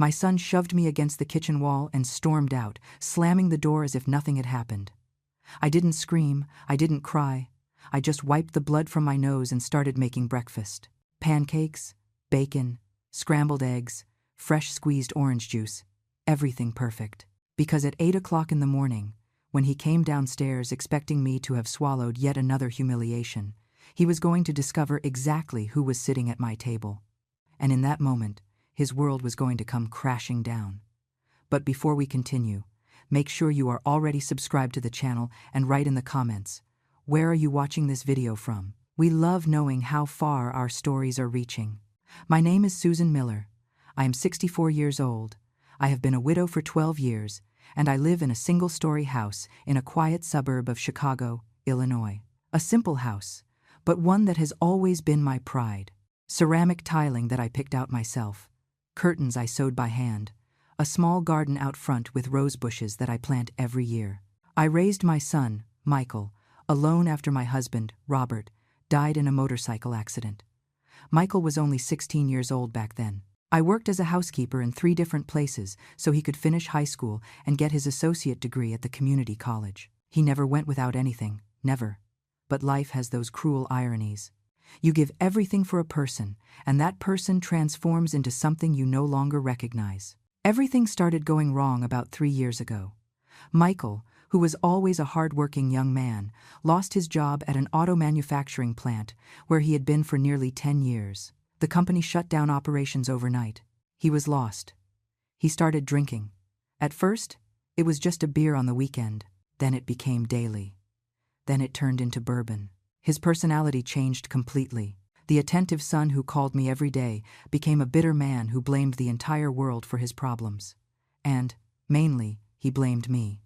My son shoved me against the kitchen wall and stormed out, slamming the door as if nothing had happened. I didn't scream, I didn't cry. I just wiped the blood from my nose and started making breakfast. Pancakes, bacon, scrambled eggs, fresh squeezed orange juice, everything perfect. Because at 8 o'clock in the morning, when he came downstairs expecting me to have swallowed yet another humiliation, he was going to discover exactly who was sitting at my table. And in that moment, his world was going to come crashing down. But before we continue, make sure you are already subscribed to the channel and write in the comments, where are you watching this video from? We love knowing how far our stories are reaching. My name is Susan Miller. I am 64 years old. I have been a widow for 12 years, and I live in a single-story house in a quiet suburb of Chicago, Illinois. A simple house, but one that has always been my pride. Ceramic tiling that I picked out myself, curtains I sewed by hand, a small garden out front with rose bushes that I plant every year. I raised my son, Michael, alone after my husband, Robert, died in a motorcycle accident. Michael was only 16 years old back then. I worked as a housekeeper in 3 different places so he could finish high school and get his associate degree at the community college. He never went without anything, never. But life has those cruel ironies. You give everything for a person, and that person transforms into something you no longer recognize. Everything started going wrong about 3 years ago. Michael, who was always a hard-working young man, lost his job at an auto manufacturing plant where he had been for nearly 10 years. The company shut down operations overnight. He was lost. He started drinking. At first, it was just a beer on the weekend. Then it became daily. Then it turned into bourbon. His personality changed completely. The attentive son who called me every day became a bitter man who blamed the entire world for his problems. And, mainly, he blamed me.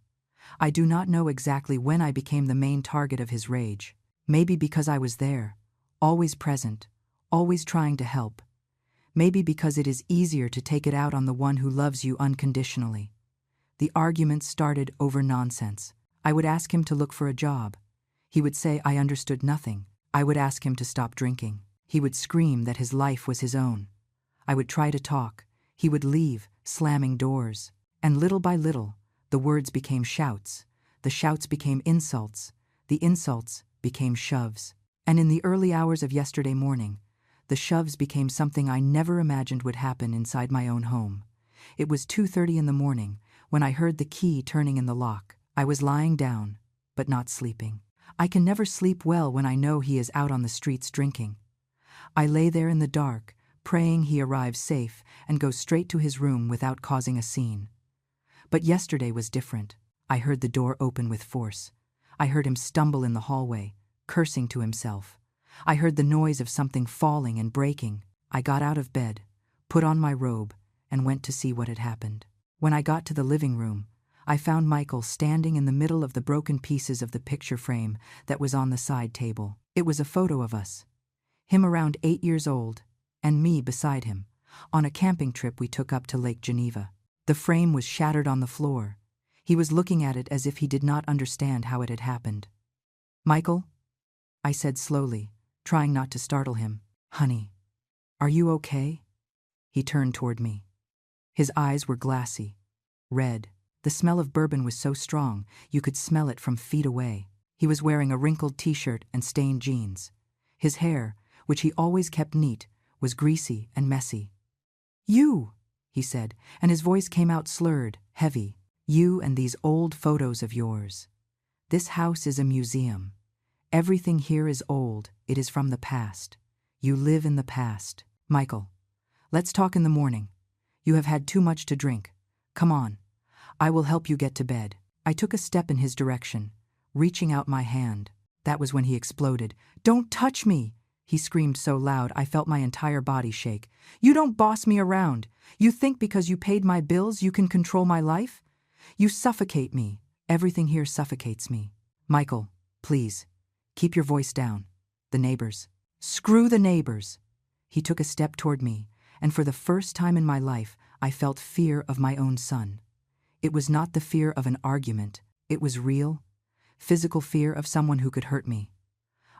I do not know exactly when I became the main target of his rage. Maybe because I was there, always present, always trying to help. Maybe because it is easier to take it out on the one who loves you unconditionally. The arguments started over nonsense. I would ask him to look for a job. He would say I understood nothing. I would ask him to stop drinking. He would scream that his life was his own. I would try to talk. He would leave, slamming doors. And little by little, the words became shouts. The shouts became insults. The insults became shoves. And in the early hours of yesterday morning, the shoves became something I never imagined would happen inside my own home. It was 2:30 in the morning when I heard the key turning in the lock. I was lying down, but not sleeping. I can never sleep well when I know he is out on the streets drinking. I lay there in the dark, praying he arrives safe and goes straight to his room without causing a scene. But yesterday was different. I heard the door open with force. I heard him stumble in the hallway, cursing to himself. I heard the noise of something falling and breaking. I got out of bed, put on my robe, and went to see what had happened. When I got to the living room, I found Michael standing in the middle of the broken pieces of the picture frame that was on the side table. It was a photo of us. Him around 8 years old, and me beside him, on a camping trip we took up to Lake Geneva. The frame was shattered on the floor. He was looking at it as if he did not understand how it had happened. "Michael," I said slowly, trying not to startle him. "Honey, are you okay?" He turned toward me. His eyes were glassy, red. The smell of bourbon was so strong, you could smell it from feet away. He was wearing a wrinkled t-shirt and stained jeans. His hair, which he always kept neat, was greasy and messy. "You," he said, and his voice came out slurred, heavy. "You and these old photos of yours. This house is a museum. Everything here is old, it is from the past. You live in the past. Michael, let's talk in the morning. You have had too much to drink. Come on. I will help you get to bed." I took a step in his direction, reaching out my hand. That was when he exploded. "Don't touch me!" He screamed so loud I felt my entire body shake. "You don't boss me around. You think because you paid my bills you can control my life? You suffocate me. Everything here suffocates me. Michael, please, keep your voice down. The neighbors." "Screw the neighbors." He took a step toward me, and for the first time in my life I felt fear of my own son. It was not the fear of an argument. It was real, physical fear of someone who could hurt me.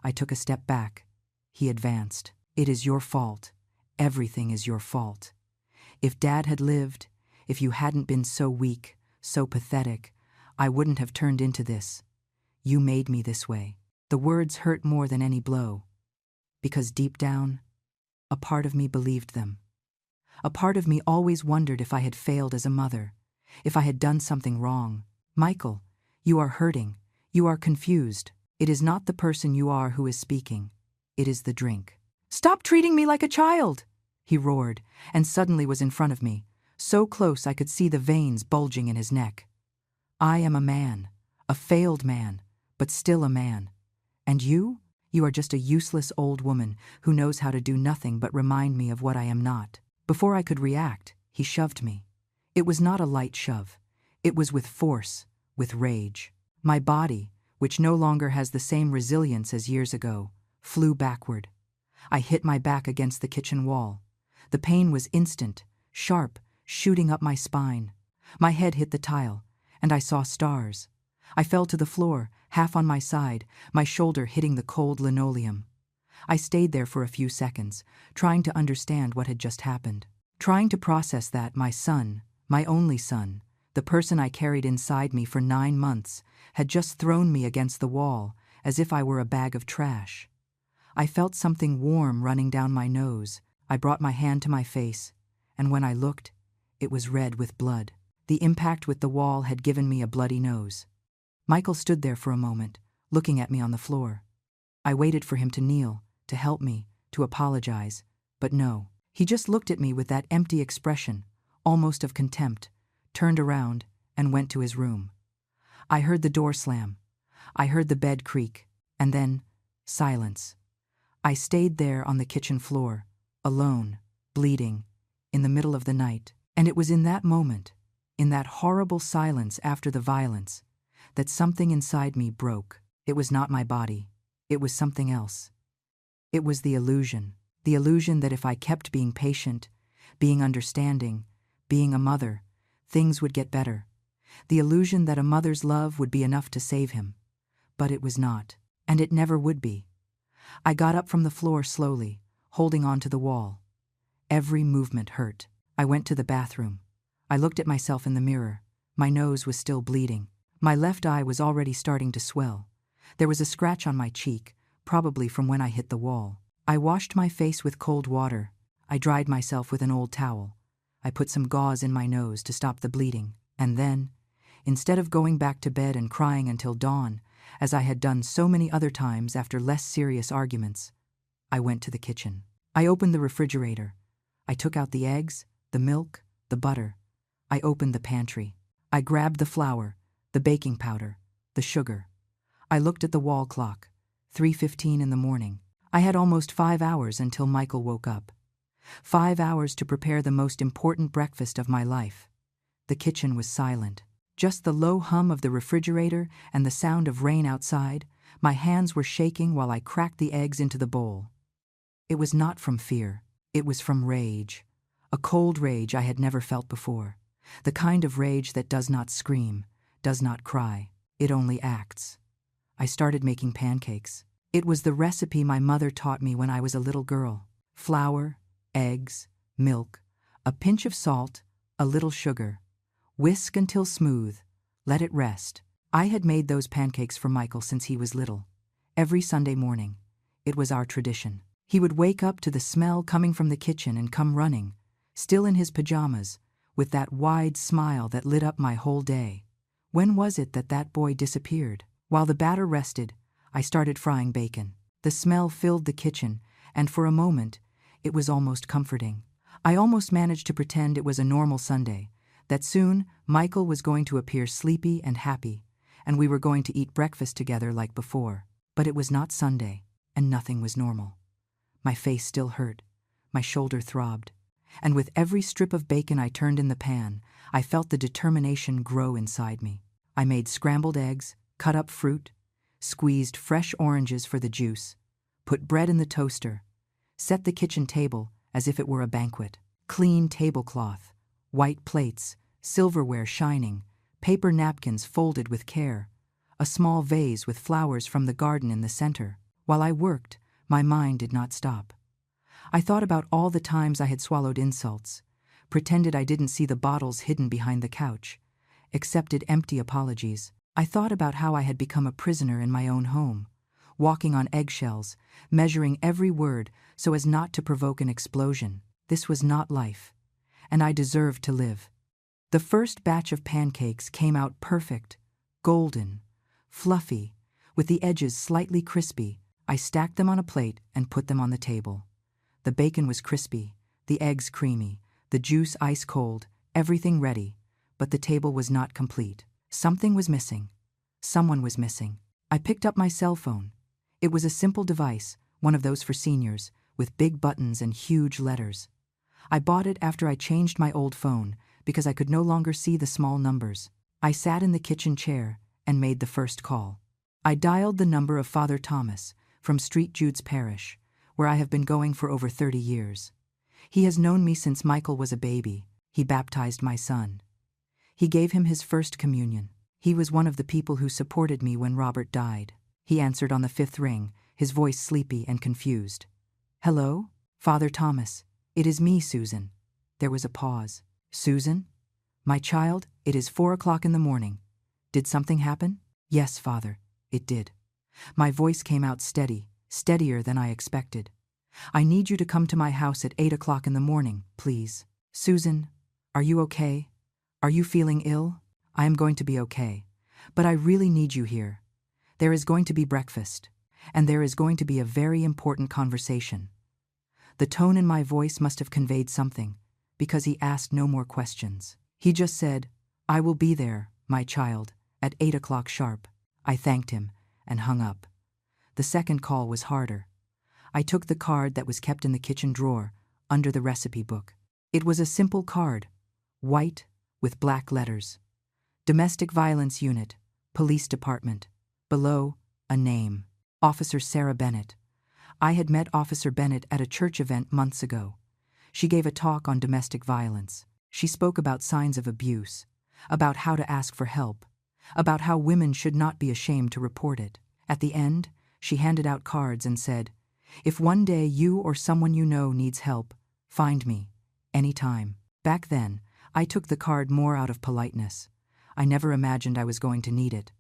I took a step back. He advanced. "It is your fault. Everything is your fault. If Dad had lived, if you hadn't been so weak, so pathetic, I wouldn't have turned into this. You made me this way." The words hurt more than any blow, because deep down, a part of me believed them. A part of me always wondered if I had failed as a mother, if I had done something wrong. "Michael, you are hurting, you are confused. It is not the person you are who is speaking, it is the drink." "Stop treating me like a child!" he roared, and suddenly was in front of me, so close I could see the veins bulging in his neck. "I am a man, a failed man, but still a man. And you? You are just a useless old woman who knows how to do nothing but remind me of what I am not." Before I could react, he shoved me. It was not a light shove. It was with force, with rage. My body, which no longer has the same resilience as years ago, flew backward. I hit my back against the kitchen wall. The pain was instant, sharp, shooting up my spine. My head hit the tile, and I saw stars. I fell to the floor, half on my side, my shoulder hitting the cold linoleum. I stayed there for a few seconds, trying to understand what had just happened. Trying to process that my son, my only son, the person I carried inside me for 9 months, had just thrown me against the wall, as if I were a bag of trash. I felt something warm running down my nose. I brought my hand to my face, and when I looked, it was red with blood. The impact with the wall had given me a bloody nose. Michael stood there for a moment, looking at me on the floor. I waited for him to kneel, to help me, to apologize, but no. He just looked at me with that empty expression, almost of contempt, turned around, and went to his room. I heard the door slam. I heard the bed creak, and then silence. I stayed there on the kitchen floor, alone, bleeding, in the middle of the night. And it was in that moment, in that horrible silence after the violence, that something inside me broke. It was not my body. It was something else. It was the illusion that if I kept being patient, being understanding, being a mother, things would get better. The illusion that a mother's love would be enough to save him. But it was not, and it never would be. I got up from the floor slowly, holding on to the wall. Every movement hurt. I went to the bathroom. I looked at myself in the mirror. My nose was still bleeding. My left eye was already starting to swell. There was a scratch on my cheek, probably from when I hit the wall. I washed my face with cold water. I dried myself with an old towel. I put some gauze in my nose to stop the bleeding. And then, instead of going back to bed and crying until dawn, as I had done so many other times after less serious arguments, I went to the kitchen. I opened the refrigerator. I took out the eggs, the milk, the butter. I opened the pantry. I grabbed the flour, the baking powder, the sugar. I looked at the wall clock, 3:15 in the morning. I had almost 5 hours until Michael woke up. 5 hours to prepare the most important breakfast of my life. The kitchen was silent. Just the low hum of the refrigerator and the sound of rain outside. My hands were shaking while I cracked the eggs into the bowl. It was not from fear. It was from rage. A cold rage I had never felt before. The kind of rage that does not scream, does not cry. It only acts. I started making pancakes. It was the recipe my mother taught me when I was a little girl. Flour, eggs, milk, a pinch of salt, a little sugar. Whisk until smooth. Let it rest. I had made those pancakes for Michael since he was little. Every Sunday morning. It was our tradition. He would wake up to the smell coming from the kitchen and come running, still in his pajamas, with that wide smile that lit up my whole day. When was it that that boy disappeared? While the batter rested, I started frying bacon. The smell filled the kitchen, and for a moment, it was almost comforting. I almost managed to pretend it was a normal Sunday, that soon Michael was going to appear sleepy and happy, and we were going to eat breakfast together like before. But it was not Sunday, and nothing was normal. My face still hurt, my shoulder throbbed, and with every strip of bacon I turned in the pan, I felt the determination grow inside me. I made scrambled eggs, cut up fruit, squeezed fresh oranges for the juice, put bread in the toaster, set the kitchen table as if it were a banquet. Clean tablecloth, white plates, silverware shining, paper napkins folded with care, a small vase with flowers from the garden in the center. While I worked, my mind did not stop. I thought about all the times I had swallowed insults, pretended I didn't see the bottles hidden behind the couch, accepted empty apologies. I thought about how I had become a prisoner in my own home, walking on eggshells, measuring every word so as not to provoke an explosion. This was not life, and I deserved to live. The first batch of pancakes came out perfect, golden, fluffy, with the edges slightly crispy. I stacked them on a plate and put them on the table. The bacon was crispy, the eggs creamy, the juice ice cold, everything ready, but the table was not complete. Something was missing. Someone was missing. I picked up my cell phone. It was a simple device, one of those for seniors, with big buttons and huge letters. I bought it after I changed my old phone because I could no longer see the small numbers. I sat in the kitchen chair and made the first call. I dialed the number of Father Thomas from St. Jude's Parish, where I have been going for over 30 years. He has known me since Michael was a baby. He baptized my son. He gave him his first communion. He was one of the people who supported me when Robert died. He answered on the 5th ring, his voice sleepy and confused. "Hello? Father Thomas. It is me, Susan." There was a pause. "Susan? My child, it is 4 o'clock in the morning. Did something happen?" "Yes, Father, it did." My voice came out steady, steadier than I expected. "I need you to come to my house at 8 o'clock in the morning, please." "Susan, are you okay? Are you feeling ill?" "I am going to be okay, but I really need you here. There is going to be breakfast, and there is going to be a very important conversation." The tone in my voice must have conveyed something, because he asked no more questions. He just said, "I will be there, my child, at 8 o'clock sharp." I thanked him and hung up. The second call was harder. I took the card that was kept in the kitchen drawer, under the recipe book. It was a simple card, white, with black letters. Domestic Violence Unit, Police Department. Below, a name. Officer Sarah Bennett. I had met Officer Bennett at a church event months ago. She gave a talk on domestic violence. She spoke about signs of abuse, about how to ask for help, about how women should not be ashamed to report it. At the end, she handed out cards and said, "If one day you or someone you know needs help, find me, anytime." Back then, I took the card more out of politeness. I never imagined I was going to need it.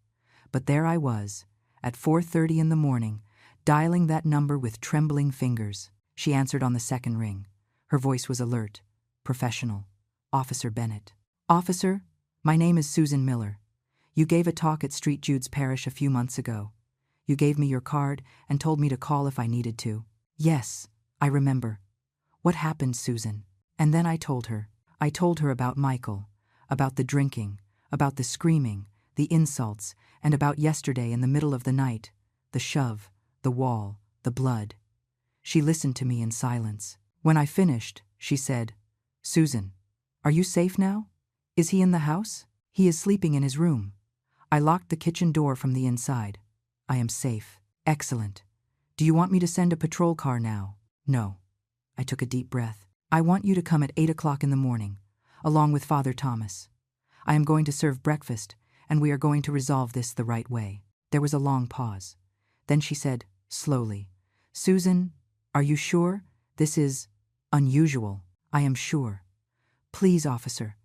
But there I was, at 4:30 in the morning, dialing that number with trembling fingers. She answered on the second ring. Her voice was alert, professional. "Officer Bennett." "Officer, my name is Susan Miller. You gave a talk at St. Jude's Parish a few months ago. You gave me your card and told me to call if I needed to." "Yes, I remember." "What happened, Susan?" And then I told her. I told her about Michael, about the drinking, about the screaming, the insults, and about yesterday in the middle of the night, the shove, the wall, the blood. She listened to me in silence. When I finished, she said, "Susan, are you safe now? Is he in the house?" "He is sleeping in his room. I locked the kitchen door from the inside. I am safe." "Excellent. Do you want me to send a patrol car now?" "No." I took a deep breath. "I want you to come at 8 o'clock in the morning, along with Father Thomas. I am going to serve breakfast, and we are going to resolve this the right way." There was a long pause. Then she said, slowly, "Susan, are you sure? This is unusual." "I am sure. Please, officer,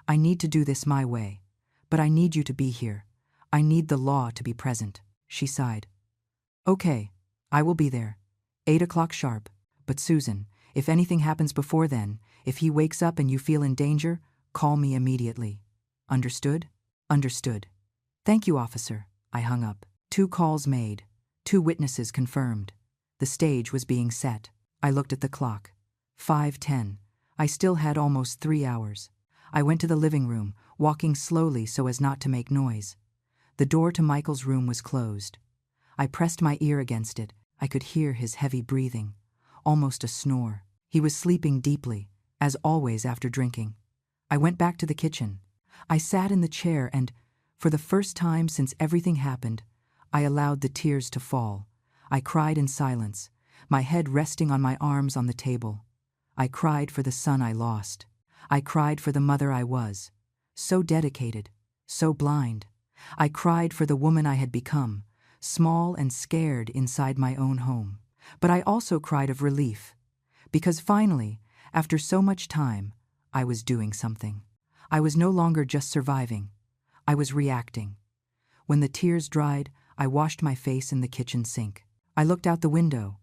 I need to do this my way, but I need you to be here. I need the law to be present." She sighed. "Okay, I will be there. 8 o'clock sharp. But Susan, if anything happens before then, if he wakes up and you feel in danger, call me immediately. Understood?" "Understood. Thank you, officer." I hung up. 2 calls made. 2 witnesses confirmed. The stage was being set. I looked at the clock. 5:10. I still had almost 3 hours. I went to the living room, walking slowly so as not to make noise. The door to Michael's room was closed. I pressed my ear against it. I could hear his heavy breathing, almost a snore. He was sleeping deeply, as always after drinking. I went back to the kitchen. I sat in the chair and, for the first time since everything happened, I allowed the tears to fall. I cried in silence, my head resting on my arms on the table. I cried for the son I lost. I cried for the mother I was, so dedicated, so blind. I cried for the woman I had become, small and scared inside my own home. But I also cried of relief, because finally, after so much time, I was doing something. I was no longer just surviving. I was reacting. When the tears dried, I washed my face in the kitchen sink. I looked out the window.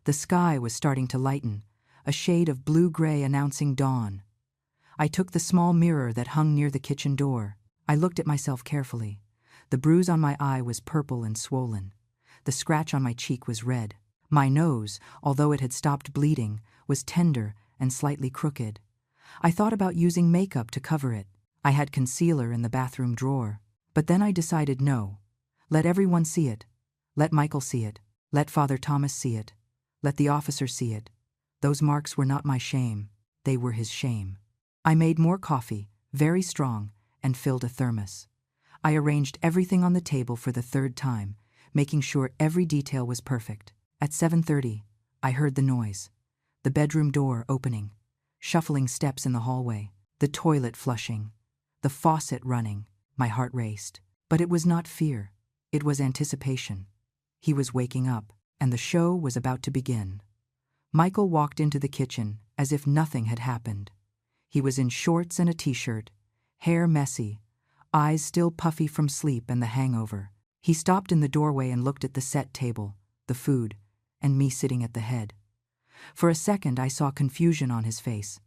The sky was starting to lighten, a shade of blue-gray announcing dawn. I took the small mirror that hung near the kitchen door. I looked at myself carefully. The bruise on my eye was purple and swollen. The scratch on my cheek was red. My nose, although it had stopped bleeding, was tender and slightly crooked. I thought about using makeup to cover it. I had concealer in the bathroom drawer. But then I decided no. Let everyone see it. Let Michael see it. Let Father Thomas see it. Let the officer see it. Those marks were not my shame. They were his shame. I made more coffee, very strong, and filled a thermos. I arranged everything on the table for the third time, making sure every detail was perfect. At 7:30, I heard the noise. The bedroom door opening, shuffling steps in the hallway, the toilet flushing, the faucet running. My heart raced. But it was not fear. It was anticipation. He was waking up, and the show was about to begin. Michael walked into the kitchen as if nothing had happened. He was in shorts and a t-shirt, hair messy, eyes still puffy from sleep and the hangover. He stopped in the doorway and looked at the set table, the food, and me sitting at the head. For a second I saw confusion on his face.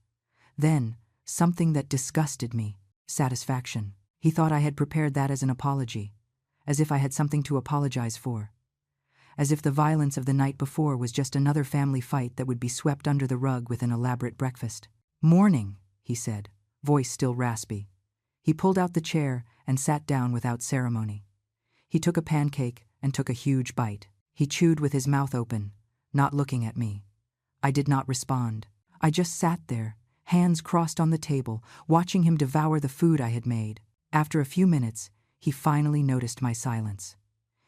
Then, something that disgusted me, satisfaction. He thought I had prepared that as an apology, as if I had something to apologize for. As if the violence of the night before was just another family fight that would be swept under the rug with an elaborate breakfast. "Morning," he said, voice still raspy. He pulled out the chair and sat down without ceremony. He took a pancake and took a huge bite. He chewed with his mouth open, not looking at me. I did not respond. I just sat there, hands crossed on the table, watching him devour the food I had made. After a few minutes, he finally noticed my silence.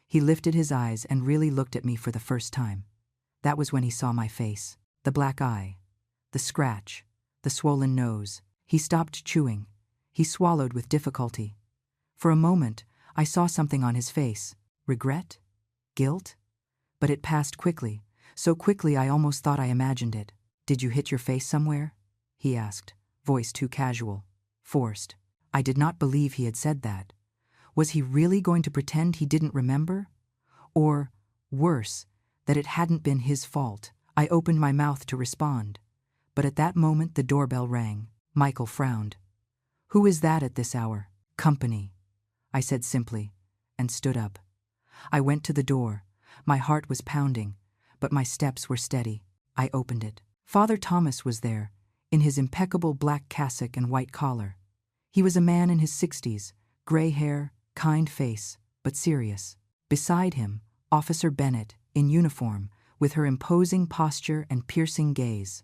He lifted his eyes and really looked at me for the first time. That was when he saw my face. The black eye, the scratch, the swollen nose. He stopped chewing. He swallowed with difficulty. For a moment, I saw something on his face. Regret? Guilt? But it passed quickly, so quickly I almost thought I imagined it. "Did you hit your face somewhere?" he asked, voice too casual, forced. I did not believe he had said that. Was he really going to pretend he didn't remember? Or, worse, that it hadn't been his fault? I opened my mouth to respond. But at that moment the doorbell rang. Michael frowned. "Who is that at this hour?" "Company," I said simply, and stood up. I went to the door. My heart was pounding, but my steps were steady. I opened it. Father Thomas was there, in his impeccable black cassock and white collar. He was a man in his 60s, gray hair, kind face, but serious. Beside him, Officer Bennett, in uniform, with her imposing posture and piercing gaze.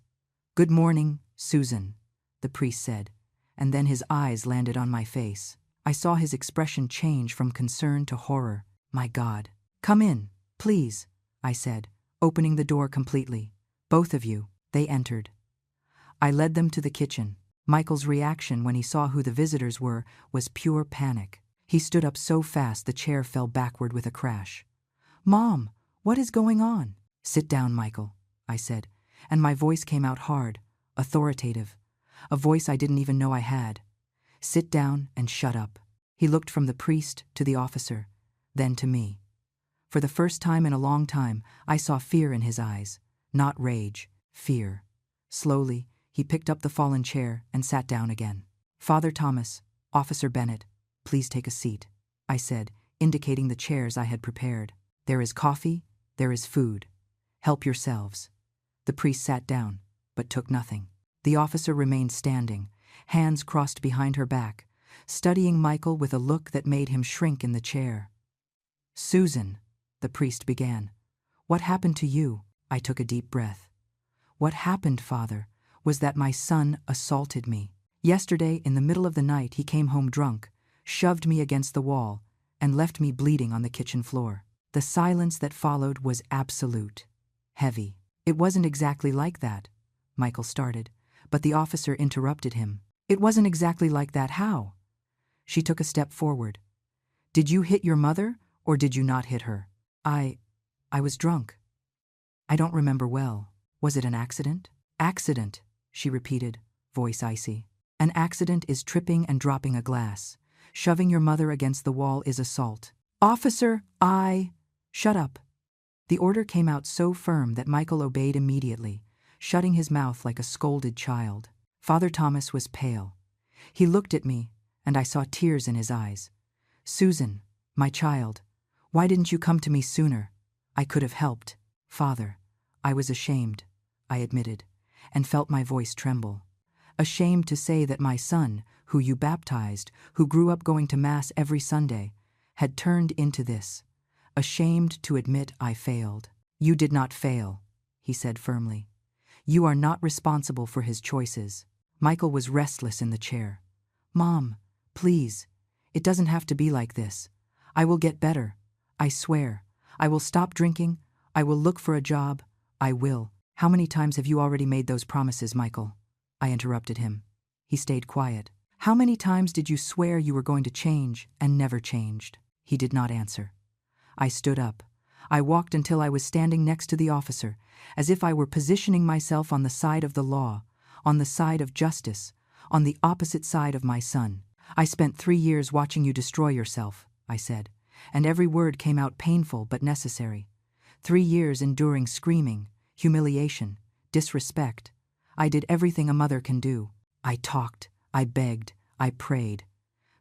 "Good morning, Susan," the priest said, and then his eyes landed on my face. I saw his expression change from concern to horror. "My God. Come in, please," I said, opening the door completely. "Both of you." They entered. I led them to the kitchen. Michael's reaction when he saw who the visitors were was pure panic. He stood up so fast the chair fell backward with a crash. "Mom, what is going on?" "Sit down, Michael," I said, and my voice came out hard, authoritative, a voice I didn't even know I had. "Sit down and shut up." He looked from the priest to the officer, then to me. For the first time in a long time, I saw fear in his eyes, not rage, fear. Slowly, he picked up the fallen chair and sat down again. "Father Thomas, Officer Bennett, please take a seat," I said, indicating the chairs I had prepared. "There is coffee, there is food. Help yourselves." The priest sat down, but took nothing. The officer remained standing, hands crossed behind her back, studying Michael with a look that made him shrink in the chair. "Susan," the priest began, "what happened to you?" I took a deep breath. "What happened, Father, was that my son assaulted me. Yesterday, in the middle of the night, he came home drunk, shoved me against the wall, and left me bleeding on the kitchen floor." The silence that followed was absolute, heavy. "It wasn't exactly like that," Michael started, but the officer interrupted him. "It wasn't exactly like that, how?" She took a step forward. "Did you hit your mother, or did you not hit her?" I was drunk. I don't remember well. Was it an accident?" "Accident," she repeated, voice icy. An accident is tripping and dropping a glass. Shoving your mother against the wall is assault. Officer, Shut up. The order came out so firm that Michael obeyed immediately, shutting his mouth like a scolded child. Father Thomas was pale. He looked at me, and I saw tears in his eyes. Susan, my child, why didn't you come to me sooner? I could have helped. Father, I was ashamed, I admitted, and felt my voice tremble. Ashamed to say that my son, who you baptized, who grew up going to Mass every Sunday, had turned into this. Ashamed to admit I failed. You did not fail, he said firmly. You are not responsible for his choices. Michael was restless in the chair. Mom, please, it doesn't have to be like this. I will get better. I swear. I will stop drinking. I will look for a job. I will. How many times have you already made those promises, Michael? I interrupted him. He stayed quiet. How many times did you swear you were going to change and never changed? He did not answer. I stood up. I walked until I was standing next to the officer, as if I were positioning myself on the side of the law, on the side of justice, on the opposite side of my son. I spent 3 years watching you destroy yourself, I said, and every word came out painful but necessary. 3 years enduring screaming, humiliation, disrespect. I did everything a mother can do. I talked, I begged, I prayed.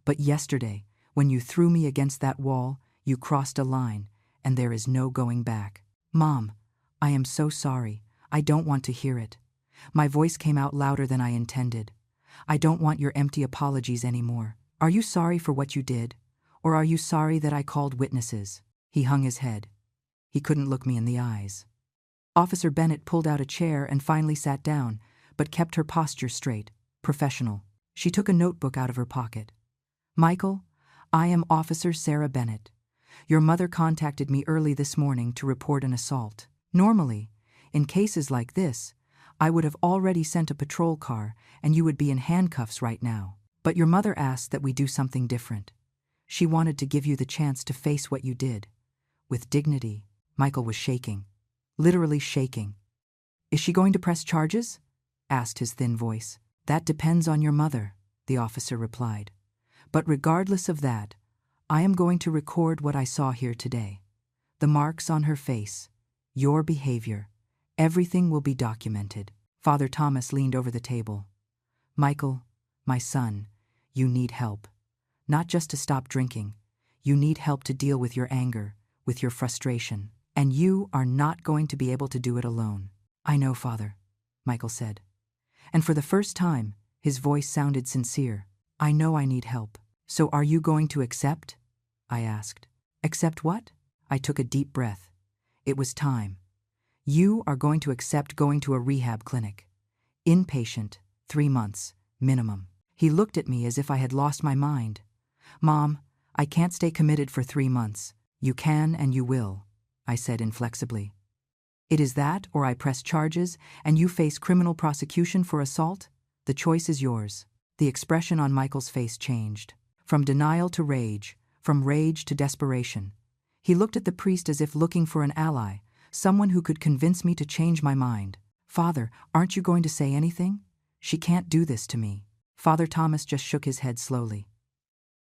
But yesterday, when you threw me against that wall, you crossed a line, and there is no going back. Mom, I am so sorry. I don't want to hear it. My voice came out louder than I intended. I don't want your empty apologies anymore. Are you sorry for what you did? Or are you sorry that I called witnesses? He hung his head. He couldn't look me in the eyes. Officer Bennett pulled out a chair and finally sat down, but kept her posture straight, professional. She took a notebook out of her pocket. Michael, I am Officer Sarah Bennett. Your mother contacted me early this morning to report an assault. Normally, in cases like this, I would have already sent a patrol car and you would be in handcuffs right now. But your mother asked that we do something different. She wanted to give you the chance to face what you did. With dignity. Michael was shaking. Literally shaking. Is she going to press charges? Asked his thin voice. That depends on your mother, the officer replied. But regardless of that, I am going to record what I saw here today. The marks on her face, your behavior, everything will be documented. Father Thomas leaned over the table. Michael, my son, you need help. Not just to stop drinking. You need help to deal with your anger, with your frustration. And you are not going to be able to do it alone. I know, Father, Michael said. And for the first time, his voice sounded sincere. I know I need help. So are you going to accept? I asked. Accept what? I took a deep breath. It was time. You are going to accept going to a rehab clinic. Inpatient, 3 months, minimum. He looked at me as if I had lost my mind. Mom, I can't stay committed for 3 months. You can and you will, I said inflexibly. It is that or I press charges and you face criminal prosecution for assault? The choice is yours. The expression on Michael's face changed. From denial to rage, from rage to desperation. He looked at the priest as if looking for an ally, someone who could convince me to change my mind. Father, aren't you going to say anything? She can't do this to me. Father Thomas just shook his head slowly.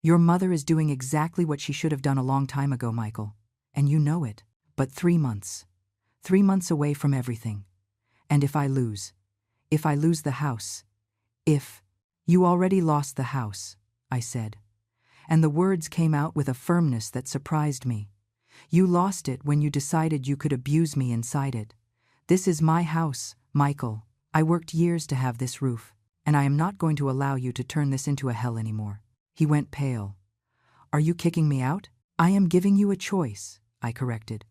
Your mother is doing exactly what she should have done a long time ago, Michael, and you know it. But 3 months. 3 months away from everything. And if I lose the house, you already lost the house, I said. And the words came out with a firmness that surprised me. You lost it when you decided you could abuse me inside it. This is my house, Michael. I worked years to have this roof, and I am not going to allow you to turn this into a hell anymore. He went pale. Are you kicking me out? I am giving you a choice, I corrected.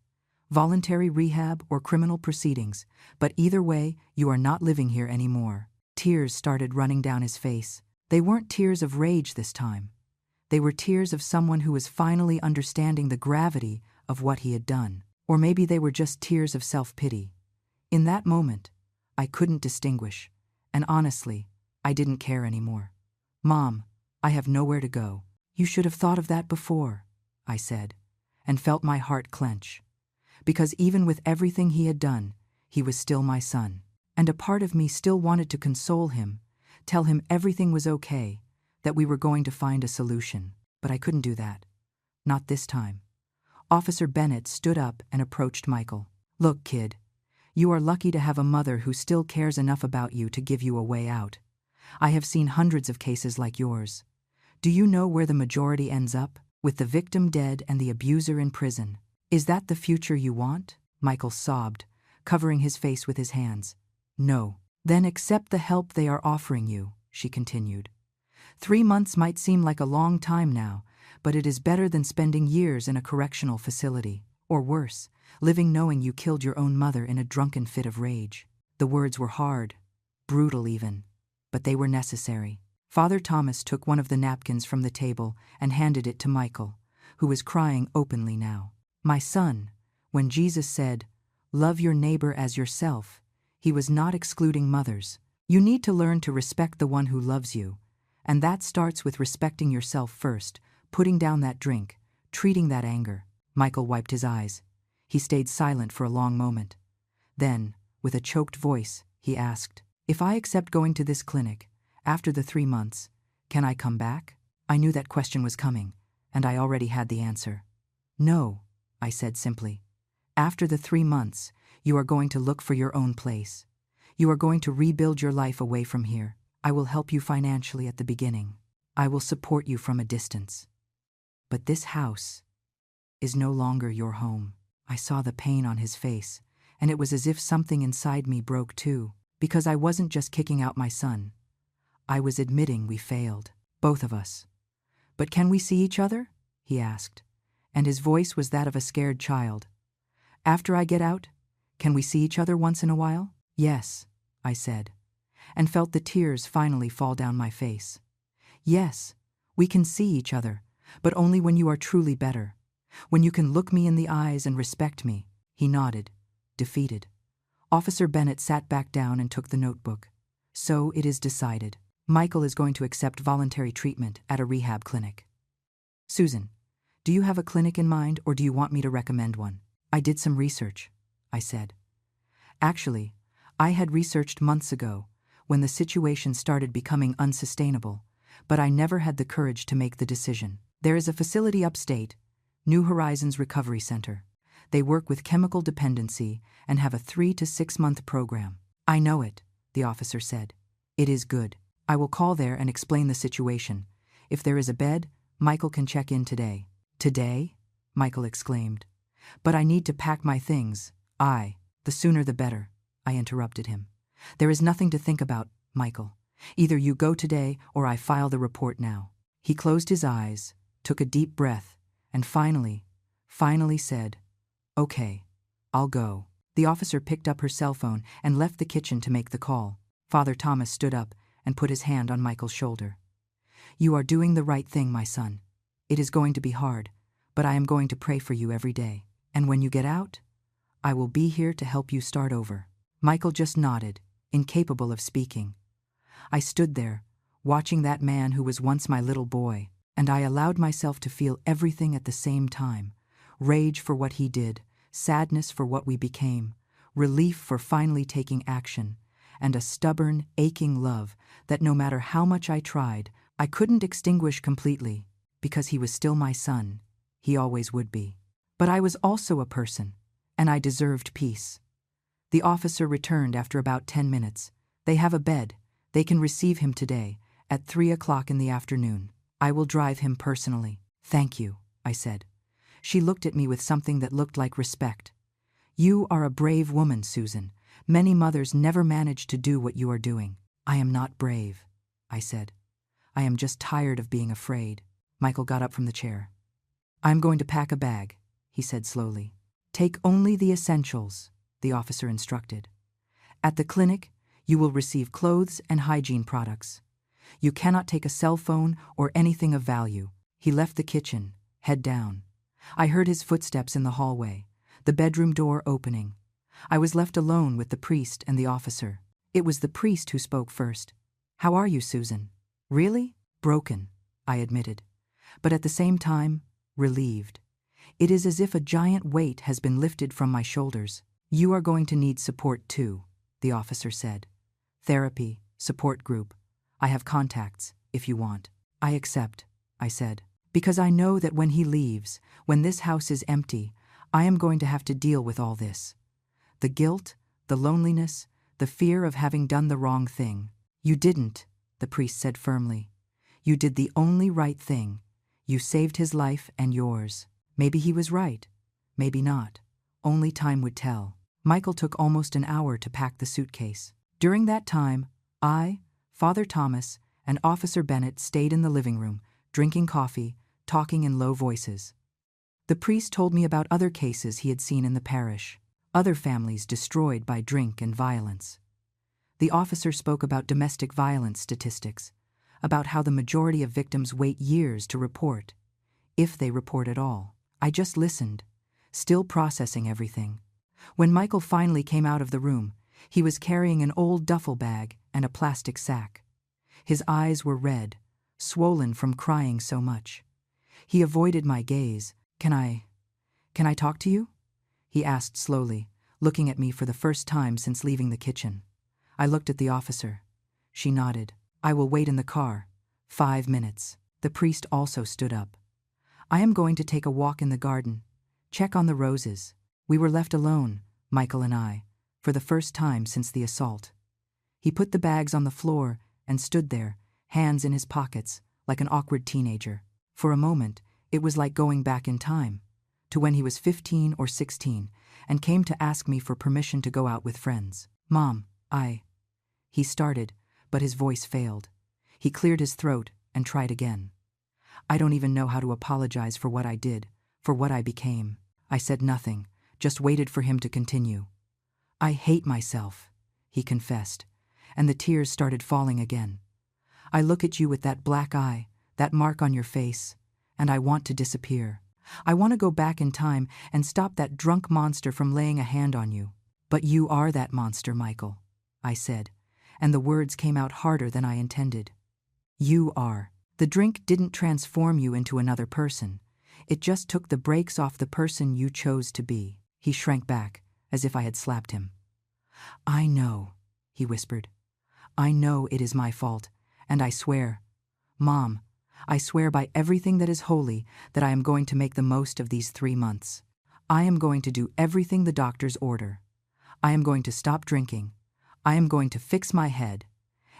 Voluntary rehab or criminal proceedings, but either way, you are not living here anymore. Tears started running down his face. They weren't tears of rage this time. They were tears of someone who was finally understanding the gravity of what he had done. Or maybe they were just tears of self-pity. In that moment, I couldn't distinguish, and honestly, I didn't care anymore. Mom, I have nowhere to go. You should have thought of that before, I said, and felt my heart clench. Because even with everything he had done, he was still my son. And a part of me still wanted to console him, tell him everything was okay, that we were going to find a solution. But I couldn't do that. Not this time. Officer Bennett stood up and approached Michael. Look, kid. You are lucky to have a mother who still cares enough about you to give you a way out. I have seen hundreds of cases like yours. Do you know where the majority ends up? With the victim dead and the abuser in prison. Is that the future you want? Michael sobbed, covering his face with his hands. No. Then accept the help they are offering you, she continued. 3 months might seem like a long time now, but it is better than spending years in a correctional facility, or worse, living knowing you killed your own mother in a drunken fit of rage. The words were hard, brutal even, but they were necessary. Father Thomas took one of the napkins from the table and handed it to Michael, who was crying openly now. My son, when Jesus said, "Love your neighbor as yourself," he was not excluding mothers. You need to learn to respect the one who loves you, and that starts with respecting yourself first, putting down that drink, treating that anger. Michael wiped his eyes. He stayed silent for a long moment. Then, with a choked voice, he asked, "If I accept going to this clinic, after the 3 months, can I come back?" I knew that question was coming, and I already had the answer. No, I said simply. After the 3 months, you are going to look for your own place. You are going to rebuild your life away from here. I will help you financially at the beginning. I will support you from a distance. But this house is no longer your home. I saw the pain on his face, and it was as if something inside me broke too, because I wasn't just kicking out my son. I was admitting we failed, both of us. But can we see each other? He asked, and his voice was that of a scared child. After I get out, can we see each other once in a while? Yes, I said, and felt the tears finally fall down my face. Yes, we can see each other, but only when you are truly better. When you can look me in the eyes and respect me. He nodded, defeated. Officer Bennett sat back down and took the notebook. So it is decided. Michael is going to accept voluntary treatment at a rehab clinic. Susan, do you have a clinic in mind, or do you want me to recommend one? I did some research, I said. Actually, I had researched months ago, when the situation started becoming unsustainable, but I never had the courage to make the decision. There is a facility upstate, New Horizons Recovery Center. They work with chemical dependency and have a 3 to 6 month program. I know it, the officer said. It is good. I will call there and explain the situation. If there is a bed, Michael can check in today. Today? Michael exclaimed. But I need to pack my things. The sooner the better, I interrupted him. There is nothing to think about, Michael. Either you go today or I file the report now. He closed his eyes, took a deep breath, and finally said, "Okay, I'll go." The officer picked up her cell phone and left the kitchen to make the call. Father Thomas stood up and put his hand on Michael's shoulder. "You are doing the right thing, my son. It is going to be hard, but I am going to pray for you every day. And when you get out, I will be here to help you start over." Michael just nodded, incapable of speaking. I stood there, watching that man who was once my little boy, and I allowed myself to feel everything at the same time. Rage for what he did, sadness for what we became, relief for finally taking action, and a stubborn, aching love that no matter how much I tried, I couldn't extinguish completely, because he was still my son. He always would be. But I was also a person, and I deserved peace. The officer returned after about 10 minutes. They have a bed. They can receive him today, at 3 o'clock in the afternoon. I will drive him personally. Thank you, I said. She looked at me with something that looked like respect. You are a brave woman, Susan. Many mothers never manage to do what you are doing. I am not brave, I said. I am just tired of being afraid. Michael got up from the chair. I'm going to pack a bag, he said slowly. Take only the essentials, the officer instructed. At the clinic, you will receive clothes and hygiene products. You cannot take a cell phone or anything of value. He left the kitchen, head down. I heard his footsteps in the hallway, the bedroom door opening. I was left alone with the priest and the officer. It was the priest who spoke first. How are you, Susan? Really? Broken, I admitted. But at the same time, relieved. It is as if a giant weight has been lifted from my shoulders. You are going to need support too, the officer said. Therapy, support group. I have contacts, if you want. I accept, I said. Because I know that when he leaves, when this house is empty, I am going to have to deal with all this. The guilt, the loneliness, the fear of having done the wrong thing. You didn't, the priest said firmly. You did the only right thing. You saved his life and yours. Maybe he was right. Maybe not. Only time would tell. Michael took almost an hour to pack the suitcase. During that time, I, Father Thomas, and Officer Bennett stayed in the living room, drinking coffee, talking in low voices. The priest told me about other cases he had seen in the parish, other families destroyed by drink and violence. The officer spoke about domestic violence statistics, about how the majority of victims wait years to report, if they report at all. I just listened, still processing everything. When Michael finally came out of the room, he was carrying an old duffel bag and a plastic sack. His eyes were red, swollen from crying so much. He avoided my gaze. Can I talk to you? He asked slowly, looking at me for the first time since leaving the kitchen. I looked at the officer. She nodded. I will wait in the car. 5 minutes. The priest also stood up. I am going to take a walk in the garden. Check on the roses. We were left alone, Michael and I, for the first time since the assault. He put the bags on the floor and stood there, hands in his pockets, like an awkward teenager. For a moment, it was like going back in time, to when he was 15 or 16, and came to ask me for permission to go out with friends. Mom, He started, but his voice failed. He cleared his throat and tried again. I don't even know how to apologize for what I did, for what I became. I said nothing, just waited for him to continue. I hate myself, he confessed, and the tears started falling again. I look at you with that black eye, that mark on your face, and I want to disappear. I want to go back in time and stop that drunk monster from laying a hand on you. But you are that monster, Michael, I said, and the words came out harder than I intended. You are. The drink didn't transform you into another person. It just took the brakes off the person you chose to be. He shrank back, as if I had slapped him. I know, he whispered. I know it is my fault, and I swear, Mom, I swear by everything that is holy that I am going to make the most of these 3 months. I am going to do everything the doctors order. I am going to stop drinking. I am going to fix my head.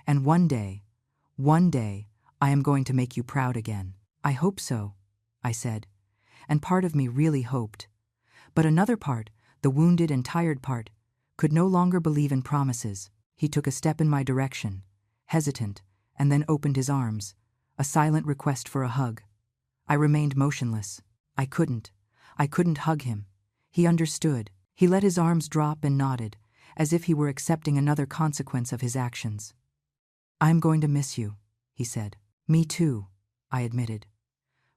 And one day, I am going to make you proud again. I hope so, I said, and part of me really hoped. But another part, the wounded and tired part, could no longer believe in promises. He took a step in my direction, hesitant, and then opened his arms, a silent request for a hug. I remained motionless. I couldn't hug him. He understood. He let his arms drop and nodded, as if he were accepting another consequence of his actions. I'm going to miss you, he said. Me too, I admitted.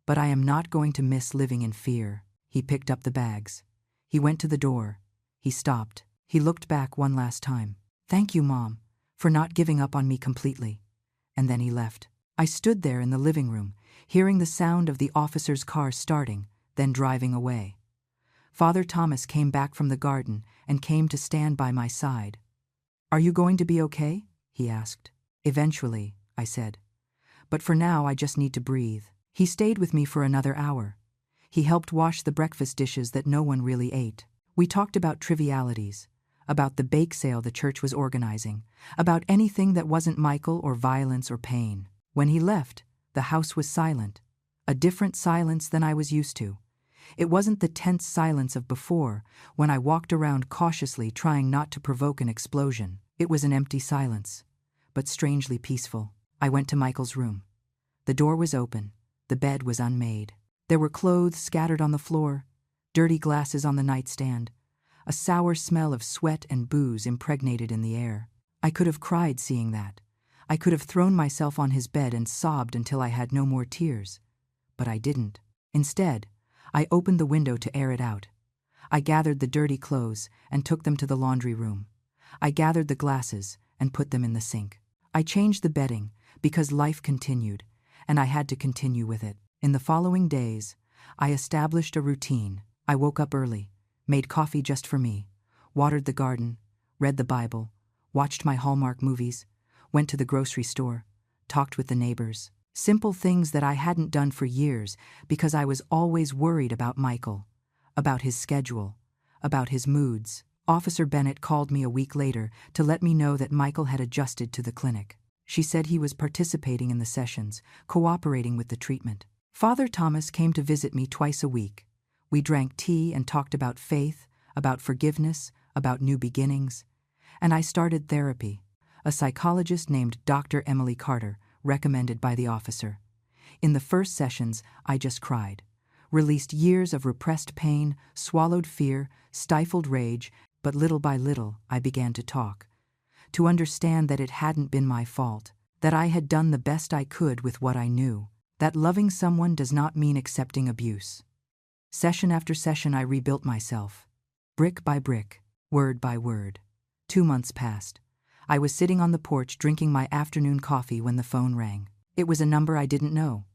But I am not going to miss living in fear. He picked up the bags. He went to the door. He stopped. He looked back one last time. Thank you, Mom, for not giving up on me completely. And then he left. I stood there in the living room, hearing the sound of the officer's car starting, then driving away. Father Thomas came back from the garden and came to stand by my side. Are you going to be okay? He asked. Eventually, I said. But for now I just need to breathe. He stayed with me for another hour. He helped wash the breakfast dishes that no one really ate. We talked about trivialities, about the bake sale the church was organizing, about anything that wasn't Michael or violence or pain. When he left, the house was silent, a different silence than I was used to. It wasn't the tense silence of before, when I walked around cautiously trying not to provoke an explosion. It was an empty silence, but strangely peaceful. I went to Michael's room. The door was open. The bed was unmade. There were clothes scattered on the floor, dirty glasses on the nightstand, a sour smell of sweat and booze impregnated in the air. I could have cried seeing that. I could have thrown myself on his bed and sobbed until I had no more tears. But I didn't. Instead, I opened the window to air it out. I gathered the dirty clothes and took them to the laundry room. I gathered the glasses and put them in the sink. I changed the bedding because life continued, and I had to continue with it. In the following days, I established a routine. I woke up early, made coffee just for me, watered the garden, read the Bible, watched my Hallmark movies, went to the grocery store, talked with the neighbors. Simple things that I hadn't done for years because I was always worried about Michael, about his schedule, about his moods. Officer Bennett called me a week later to let me know that Michael had adjusted to the clinic. She said he was participating in the sessions, cooperating with the treatment. Father Thomas came to visit me twice a week. We drank tea and talked about faith, about forgiveness, about new beginnings. And I started therapy. A psychologist named Dr. Emily Carter, recommended by the officer. In the first sessions, I just cried. Released years of repressed pain, swallowed fear, stifled rage, but little by little, I began to talk. To understand that it hadn't been my fault, that I had done the best I could with what I knew, that loving someone does not mean accepting abuse. Session after session I rebuilt myself, brick by brick, word by word. 2 months passed. I was sitting on the porch drinking my afternoon coffee when the phone rang. It was a number I didn't know.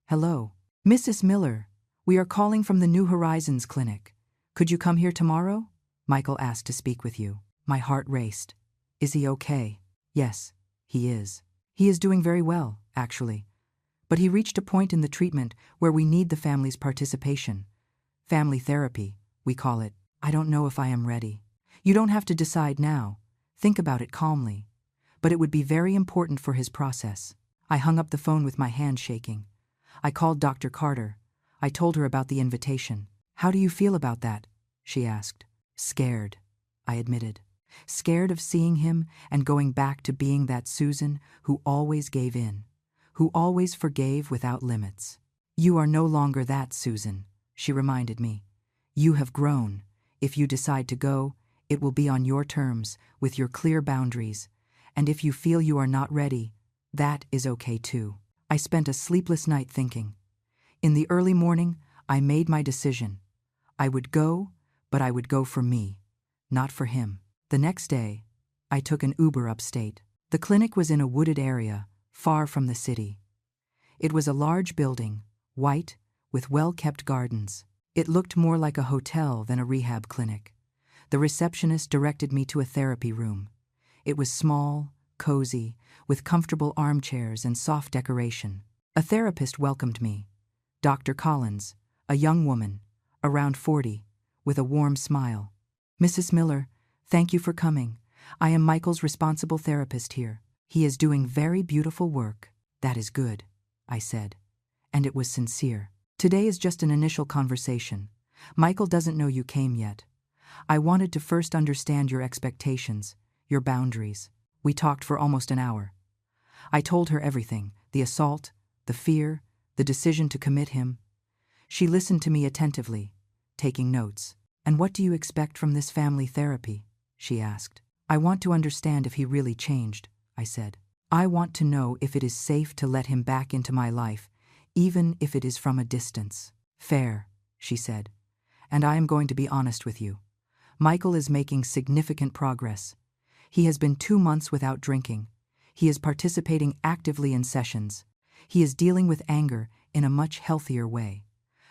"Hello. Mrs. Miller, we are calling from the New Horizons Clinic. Could you come here tomorrow? Michael asked to speak with you." My heart raced. "Is he okay?" "Yes, he is. He is doing very well, actually. But he reached a point in the treatment where we need the family's participation. Family therapy, we call it. I don't know if I am ready." "You don't have to decide now. Think about it calmly. But it would be very important for his process." I hung up the phone with my hand shaking. I called Dr. Carter. I told her about the invitation. "How do you feel about that?" she asked. "Scared," I admitted. Scared of seeing him and going back to being that Susan who always gave in, who always forgave without limits. "You are no longer that Susan," she reminded me. "You have grown. If you decide to go, it will be on your terms, with your clear boundaries. And if you feel you are not ready, that is okay too." I spent a sleepless night thinking. In the early morning, I made my decision. I would go, but I would go for me, not for him. The next day, I took an Uber upstate. The clinic was in a wooded area, far from the city. It was a large building, white, with well-kept gardens. It looked more like a hotel than a rehab clinic. The receptionist directed me to a therapy room. It was small, cozy, with comfortable armchairs and soft decoration. A therapist welcomed me. Dr. Collins, a young woman, around 40, with a warm smile. "Mrs. Miller, thank you for coming. I am Michael's responsible therapist here. He is doing very beautiful work." "That is good," I said, and it was sincere. "Today is just an initial conversation. Michael doesn't know you came yet. I wanted to first understand your expectations, your boundaries." We talked for almost an hour. I told her everything, the assault, the fear, the decision to commit him. She listened to me attentively, taking notes. "And what do you expect from this family therapy?" she asked. "I want to understand if he really changed," I said. "I want to know if it is safe to let him back into my life, even if it is from a distance." "Fair," she said. "And I am going to be honest with you. Michael is making significant progress. He has been 2 months without drinking. He is participating actively in sessions. He is dealing with anger in a much healthier way.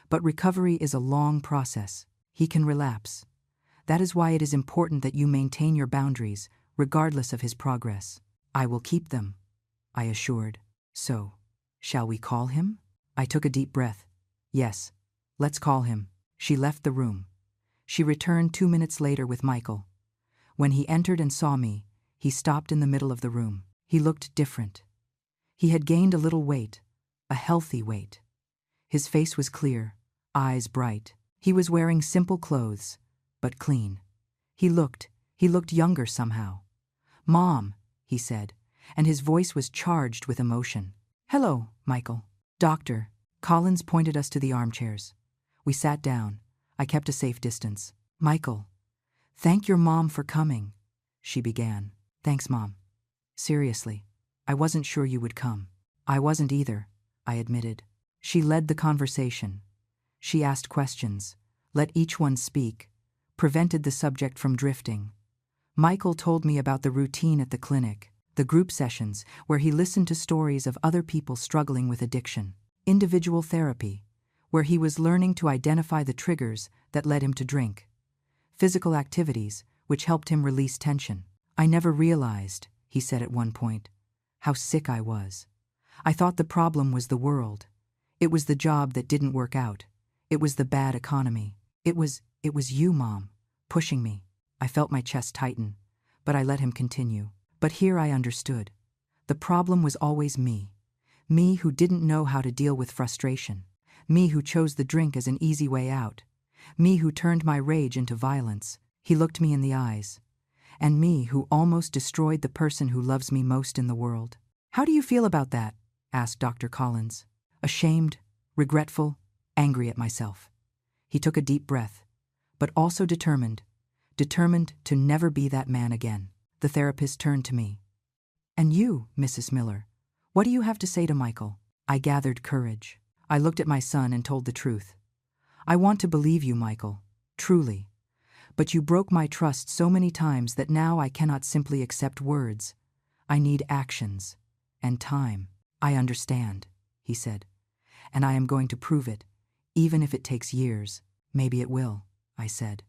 But recovery is a long process. He can relapse. That is why it is important that you maintain your boundaries, regardless of his progress." "I will keep them," I assured. "So, shall we call him?" I took a deep breath. "Yes, let's call him." She left the room. She returned 2 minutes later with Michael. When he entered and saw me, he stopped in the middle of the room. He looked different. He had gained a little weight, a healthy weight. His face was clear, eyes bright. He was wearing simple clothes, but clean. He looked younger somehow. "Mom," he said, and his voice was charged with emotion. "Hello, Michael." "Doctor." Collins pointed us to the armchairs. We sat down. I kept a safe distance. "Michael, thank your mom for coming," she began. "Thanks, Mom. Seriously, I wasn't sure you would come." "I wasn't either," I admitted. She led the conversation. She asked questions, let each one speak, prevented the subject from drifting. Michael told me about the routine at the clinic, the group sessions where he listened to stories of other people struggling with addiction, individual therapy, where he was learning to identify the triggers that led him to drink, physical activities which helped him release tension. "I never realized," he said at one point, "how sick I was. I thought the problem was the world. It was the job that didn't work out. It was the bad economy. It was you, Mom, pushing me. I felt my chest tighten, but I let him continue. But here I understood. The problem was always me. Me who didn't know how to deal with frustration. Me who chose the drink as an easy way out. Me who turned my rage into violence. He looked me in the eyes. And me who almost destroyed the person who loves me most in the world. "How do you feel about that?" asked Dr. Collins. Ashamed, regretful, angry at myself. He took a deep breath, but also determined to never be that man again. The therapist turned to me. "And you, Mrs. Miller, what do you have to say to Michael?" I gathered courage. I looked at my son and told the truth. "I want to believe you, Michael, truly. But you broke my trust so many times that now I cannot simply accept words. I need actions and time." "I understand," he said, "and I am going to prove it, even if it takes years." "Maybe it will," I said,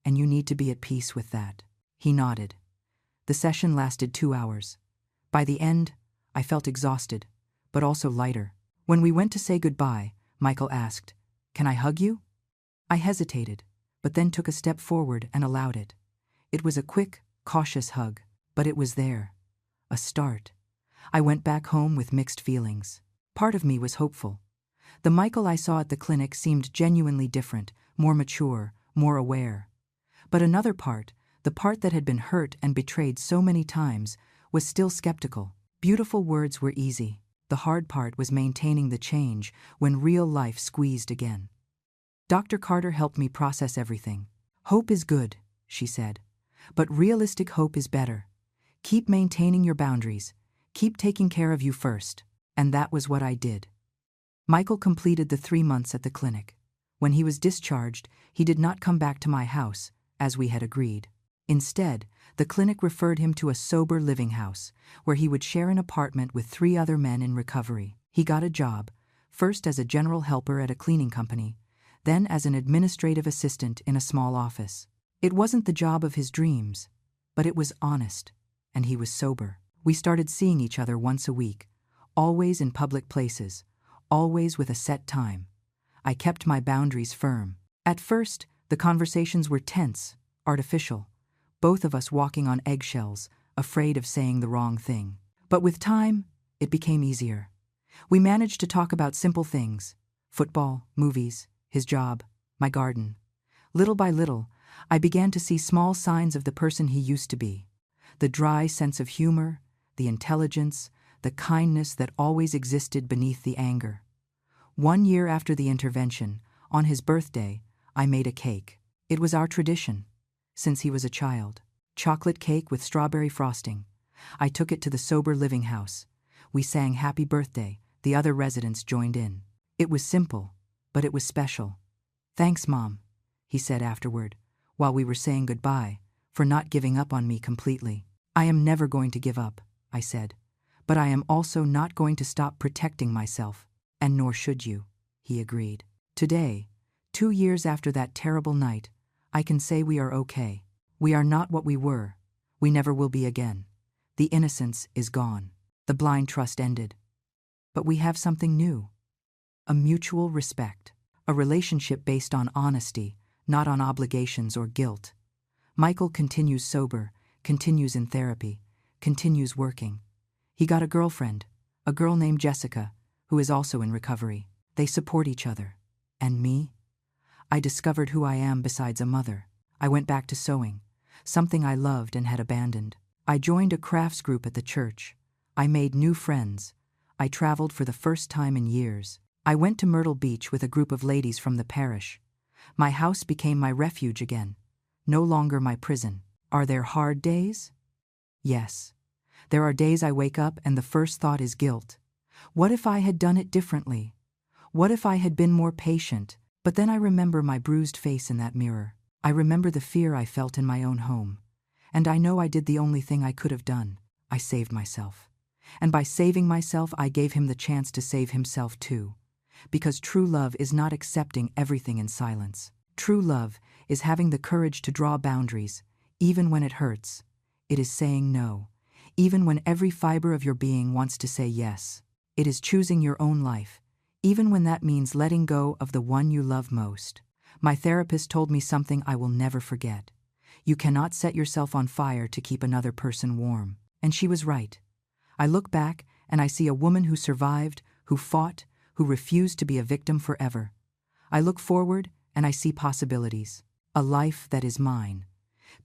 "and you need to be at peace with that." He nodded. The session lasted 2 hours. By the end, I felt exhausted, but also lighter. When we went to say goodbye, Michael asked, "Can I hug you?" I hesitated, but then took a step forward and allowed it. It was a quick, cautious hug, but it was there. A start. I went back home with mixed feelings. Part of me was hopeful. The Michael I saw at the clinic seemed genuinely different, more mature, more aware. But another part, the part that had been hurt and betrayed so many times, was still skeptical. Beautiful words were easy. The hard part was maintaining the change when real life squeezed again. Dr. Carter helped me process everything. "Hope is good," she said, "but realistic hope is better. Keep maintaining your boundaries. Keep taking care of you first." And that was what I did. Michael completed the 3 months at the clinic. When he was discharged, he did not come back to my house, as we had agreed. Instead, the clinic referred him to a sober living house, where he would share an apartment with 3 other men in recovery. He got a job, first as a general helper at a cleaning company, then as an administrative assistant in a small office. It wasn't the job of his dreams, but it was honest, and he was sober. We started seeing each other once a week, always in public places, always with a set time. I kept my boundaries firm. At first, the conversations were tense, artificial, both of us walking on eggshells, afraid of saying the wrong thing. But with time, it became easier. We managed to talk about simple things: football, movies, his job, my garden. Little by little, I began to see small signs of the person he used to be. The dry sense of humor, the intelligence, the kindness that always existed beneath the anger. 1 year after the intervention, on his birthday, I made a cake. It was our tradition, since he was a child. Chocolate cake with strawberry frosting. I took it to the sober living house. We sang happy birthday. The other residents joined in. It was simple, but it was special. "Thanks, Mom," he said afterward, while we were saying goodbye, "for not giving up on me completely." "I am never going to give up," I said, "but I am also not going to stop protecting myself." "And nor should you," he agreed. Today, 2 years after that terrible night, I can say we are okay. We are not what we were. We never will be again. The innocence is gone. The blind trust ended. But we have something new. A mutual respect. A relationship based on honesty, not on obligations or guilt. Michael continues sober, continues in therapy, continues working. He got a girlfriend, a girl named Jessica, who is also in recovery. They support each other. And me? I discovered who I am besides a mother. I went back to sewing, something I loved and had abandoned. I joined a crafts group at the church. I made new friends. I traveled for the first time in years. I went to Myrtle Beach with a group of ladies from the parish. My house became my refuge again, no longer my prison. Are there hard days? Yes. There are days I wake up and the first thought is guilt. What if I had done it differently? What if I had been more patient? But then I remember my bruised face in that mirror. I remember the fear I felt in my own home. And I know I did the only thing I could have done. I saved myself. And by saving myself, I gave him the chance to save himself too. Because true love is not accepting everything in silence. True love is having the courage to draw boundaries, even when it hurts. It is saying no, even when every fiber of your being wants to say yes. It is choosing your own life, even when that means letting go of the one you love most. My therapist told me something I will never forget. You cannot set yourself on fire to keep another person warm. And she was right. I look back and I see a woman who survived, who fought, who refused to be a victim forever. I look forward and I see possibilities. A life that is mine.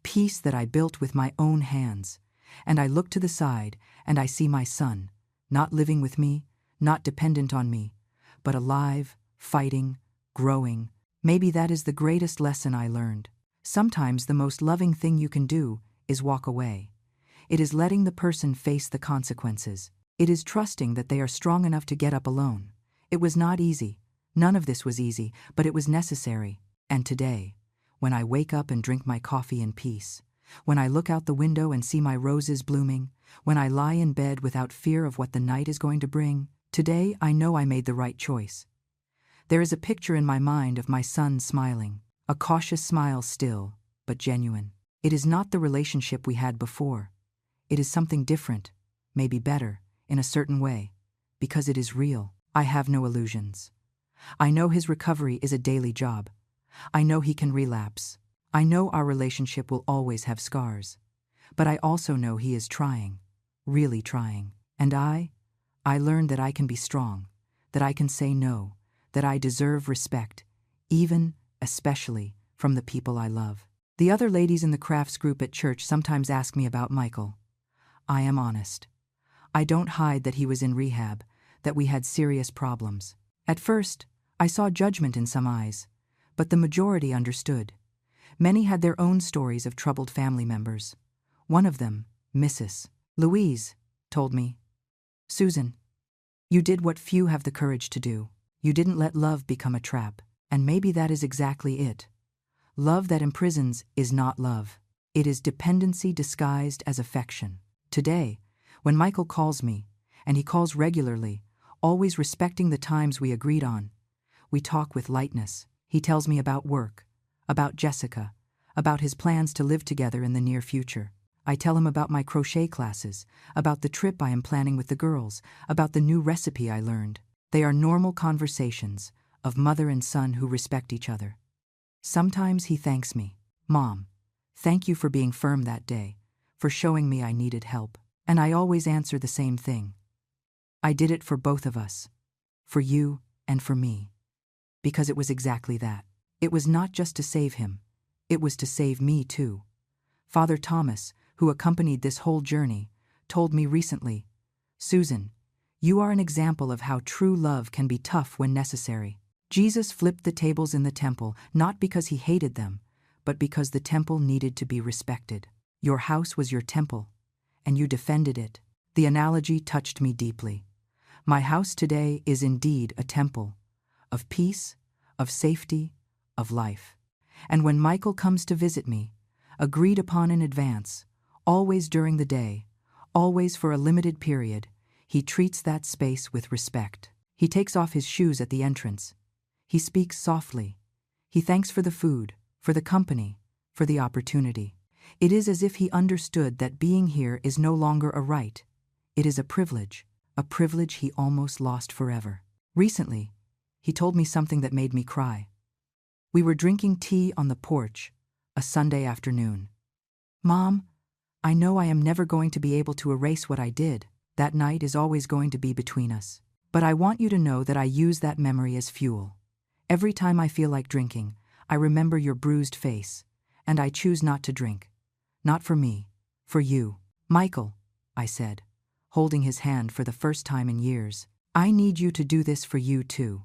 Peace that I built with my own hands. And I look to the side and I see my son, not living with me, not dependent on me, but alive, fighting, growing. Maybe that is the greatest lesson I learned. Sometimes the most loving thing you can do is walk away. It is letting the person face the consequences. It is trusting that they are strong enough to get up alone. It was not easy. None of this was easy, but it was necessary. And today, when I wake up and drink my coffee in peace, when I look out the window and see my roses blooming, when I lie in bed without fear of what the night is going to bring, today I know I made the right choice. There is a picture in my mind of my son smiling, a cautious smile still, but genuine. It is not the relationship we had before. It is something different, maybe better, in a certain way, because it is real. I have no illusions. I know his recovery is a daily job. I know he can relapse. I know our relationship will always have scars. But I also know he is trying, really trying. And I learned that I can be strong, that I can say no, that I deserve respect, even, especially, from the people I love. The other ladies in the crafts group at church sometimes ask me about Michael. I am honest. I don't hide that he was in rehab, that we had serious problems. At first, I saw judgment in some eyes, but the majority understood. Many had their own stories of troubled family members. One of them, Mrs. Louise, told me, "Susan, you did what few have the courage to do. You didn't let love become a trap." And maybe that is exactly it. Love that imprisons is not love. It is dependency disguised as affection. Today, when Michael calls me, and he calls regularly, always respecting the times we agreed on, we talk with lightness. He tells me about work, about Jessica, about his plans to live together in the near future. I tell him about my crochet classes, about the trip I am planning with the girls, about the new recipe I learned. They are normal conversations of mother and son who respect each other. Sometimes he thanks me. "Mom, thank you for being firm that day, for showing me I needed help." And I always answer the same thing. I did it for both of us, for you and for me. Because it was exactly that. It was not just to save him, it was to save me too. Father Thomas, who accompanied this whole journey, told me recently, "Susan, you are an example of how true love can be tough when necessary." Jesus flipped the tables in the temple, not because he hated them, but because the temple needed to be respected. Your house was your temple, and you defended it. The analogy touched me deeply. My house today is indeed a temple, of peace, of safety, of life. And when Michael comes to visit me, agreed upon in advance, always during the day, always for a limited period, he treats that space with respect. He takes off his shoes at the entrance. He speaks softly. He thanks for the food, for the company, for the opportunity. It is as if he understood that being here is no longer a right. It is a privilege he almost lost forever. Recently, he told me something that made me cry. We were drinking tea on the porch, a Sunday afternoon. "Mom, I know I am never going to be able to erase what I did. That night is always going to be between us. But I want you to know that I use that memory as fuel. Every time I feel like drinking, I remember your bruised face, and I choose not to drink. Not for me, for you." "Michael," I said, holding his hand for the first time in years, "I need you to do this for you too.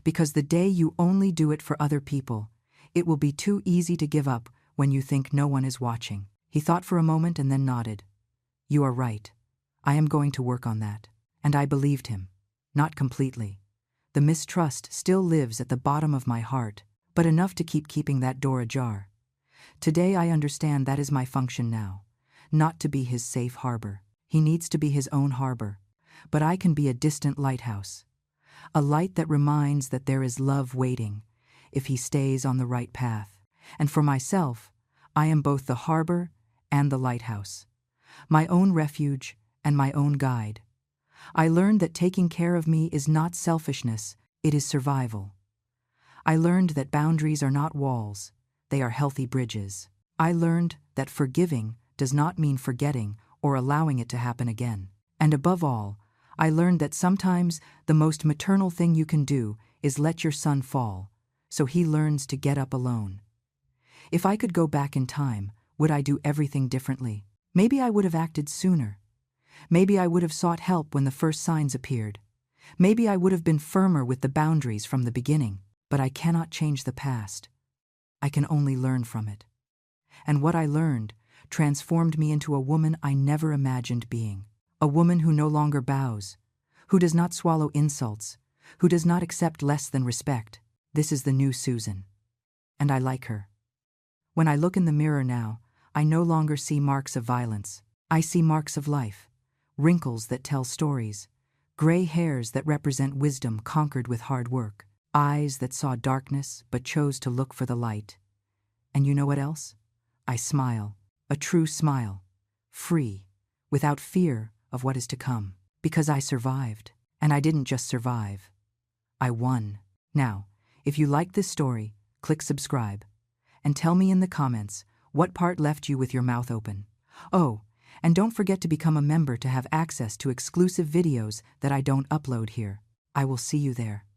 Because the day you only do it for other people, it will be too easy to give up when you think no one is watching." He thought for a moment and then nodded. "You are right. I am going to work on that." And I believed him. Not completely. The mistrust still lives at the bottom of my heart, but enough to keeping that door ajar. Today I understand that is my function now, not to be his safe harbor. He needs to be his own harbor, but I can be a distant lighthouse. A light that reminds that there is love waiting, if he stays on the right path. And for myself, I am both the harbor and the lighthouse, my own refuge and my own guide. I learned that taking care of me is not selfishness, it is survival. I learned that boundaries are not walls, they are healthy bridges. I learned that forgiving does not mean forgetting or allowing it to happen again. And above all, I learned that sometimes the most maternal thing you can do is let your son fall, so he learns to get up alone. If I could go back in time, would I do everything differently? Maybe I would have acted sooner. Maybe I would have sought help when the first signs appeared. Maybe I would have been firmer with the boundaries from the beginning. But I cannot change the past. I can only learn from it. And what I learned transformed me into a woman I never imagined being. A woman who no longer bows, who does not swallow insults, who does not accept less than respect. This is the new Susan. And I like her. When I look in the mirror now, I no longer see marks of violence. I see marks of life, wrinkles that tell stories, gray hairs that represent wisdom conquered with hard work, eyes that saw darkness but chose to look for the light. And you know what else? I smile, a true smile, free, without fear of what is to come, because I survived. And I didn't just survive. I won. Now, if you like this story, click subscribe. And tell me in the comments what part left you with your mouth open. Oh, and don't forget to become a member to have access to exclusive videos that I don't upload here. I will see you there.